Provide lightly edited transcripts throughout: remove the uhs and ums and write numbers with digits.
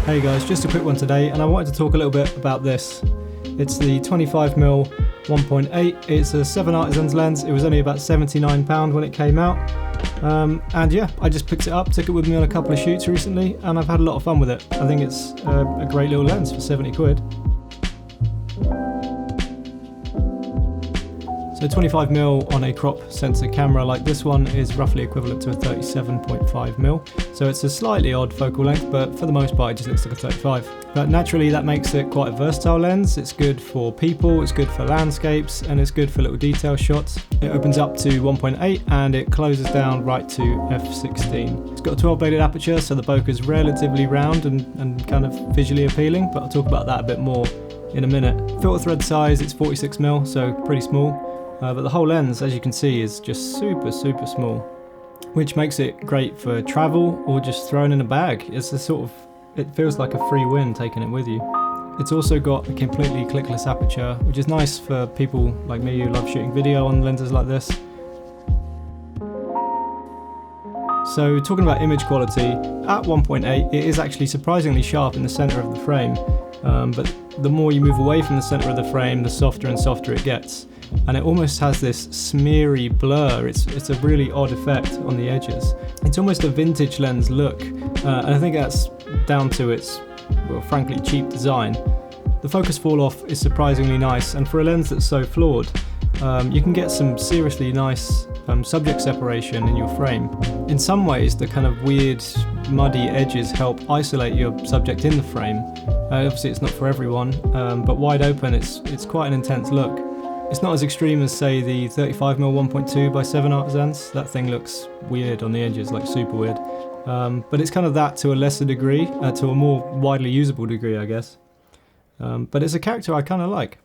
Hey guys, just a quick one today, and I wanted to talk a little bit about this. It's the 25mm 1.8. It's a 7 Artisans lens. It was only about £79 when it came out. And yeah, I just picked it up, took it with me on a couple of shoots recently, and I've had a lot of fun with it. I think it's a great little lens for 70 quid. So 25mm on a crop sensor camera like this one is roughly equivalent to a 37.5mm. So it's a slightly odd focal length, but for the most part it just looks like a 35. But naturally that makes it quite a versatile lens. It's good for people, it's good for landscapes, and it's good for little detail shots. It opens up to 1.8 and it closes down right to f16. It's got a 12-bladed aperture, so the bokeh is relatively round and kind of visually appealing, but I'll talk about that a bit more in a minute. Filter thread size, it's 46mm, so pretty small. But the whole lens, as you can see, is just super small, which makes it great for travel or just thrown in a bag. It's a sort of, it feels like a free win taking it with you. It's also got a completely clickless aperture, which is nice for people like me who love shooting video on lenses like this. So talking about image quality, at 1.8 it is actually surprisingly sharp in the centre of the frame, but the more you move away from the centre of the frame, the softer and softer it gets. And it almost has this smeary blur. It's a really odd effect on the edges. It's almost a vintage lens look, and I think that's down to its, well, frankly cheap design. The focus fall off is surprisingly nice, and for a lens that's so flawed, you can get some seriously nice subject separation in your frame. In some ways the kind of weird muddy edges help isolate your subject in the frame. Obviously it's not for everyone, but wide open it's quite an intense look. It's not as extreme as, say, the 35mm 1.2 by 7 Artisans. That thing looks weird on the edges, like super weird. But it's kind of that to a lesser degree, to a more widely usable degree, I guess. But it's a character I kind of like.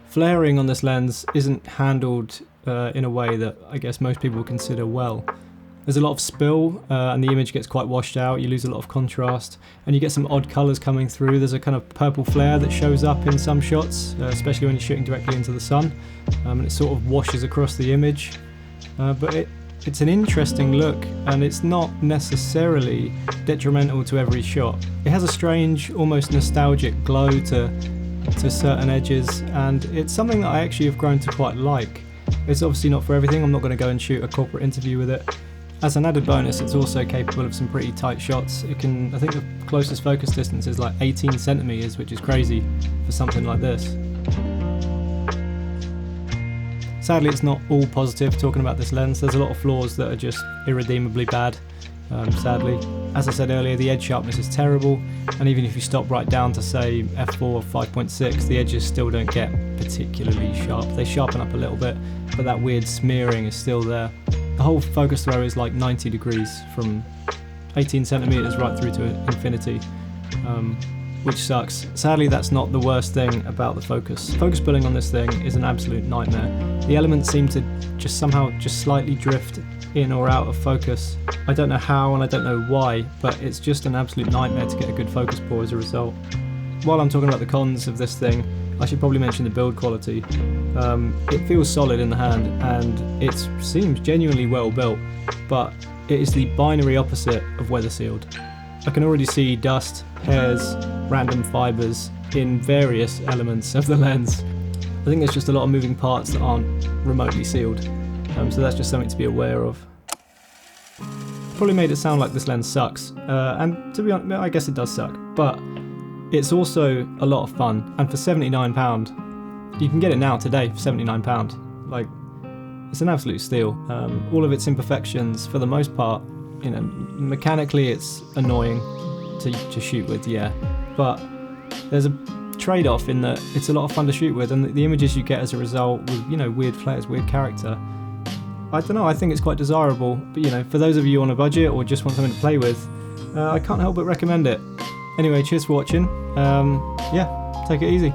Flaring on this lens isn't handled in a way that I guess most people consider well. There's a lot of spill and the image gets quite washed out, you lose a lot of contrast, and you get some odd colours coming through. There's a kind of purple flare that shows up in some shots, especially when you're shooting directly into the sun, and it sort of washes across the image. But it's an interesting look, and it's not necessarily detrimental to every shot. It has a strange, almost nostalgic glow to certain edges, and it's something that I actually have grown to quite like. It's obviously not for everything. I'm not going to go and shoot a corporate interview with it. As an added bonus, it's also capable of some pretty tight shots. I think the closest focus distance is like 18 centimeters, which is crazy for something like this. Sadly, it's not all positive talking about this lens. There's a lot of flaws that are just irredeemably bad, sadly. As I said earlier, the edge sharpness is terrible, and even if you stop right down to say f4 or 5.6, the edges still don't get particularly sharp. They sharpen up a little bit, but that weird smearing is still there. The whole focus throw is like 90 degrees from 18 centimeters right through to infinity, which sucks. Sadly, that's not the worst thing about the focus. Focus pulling on this thing is an absolute nightmare. The elements seem to just somehow slightly drift in or out of focus. I don't know how and I don't know why, but it's just an absolute nightmare to get a good focus pull as a result. While I'm talking about the cons of this thing, I should probably mention the build quality. It feels solid in the hand and it seems genuinely well built, but it is the binary opposite of weather sealed. I can already see dust, hairs, random fibres in various elements of the lens. I think there's just a lot of moving parts that aren't remotely sealed, so that's just something to be aware of. Probably made it sound like this lens sucks, and to be honest, I guess it does suck, but it's also a lot of fun, and for £79, you can get it now today for £79. Like, it's an absolute steal. All of its imperfections, for the most part, you know, mechanically it's annoying to shoot with, yeah, but there's a trade-off in that it's a lot of fun to shoot with, and the images you get as a result with, you know, weird flares, weird character. I don't know, I think it's quite desirable, but you know, for those of you on a budget or just want something to play with, I can't help but recommend it. Anyway, cheers for watching. Yeah, take it easy.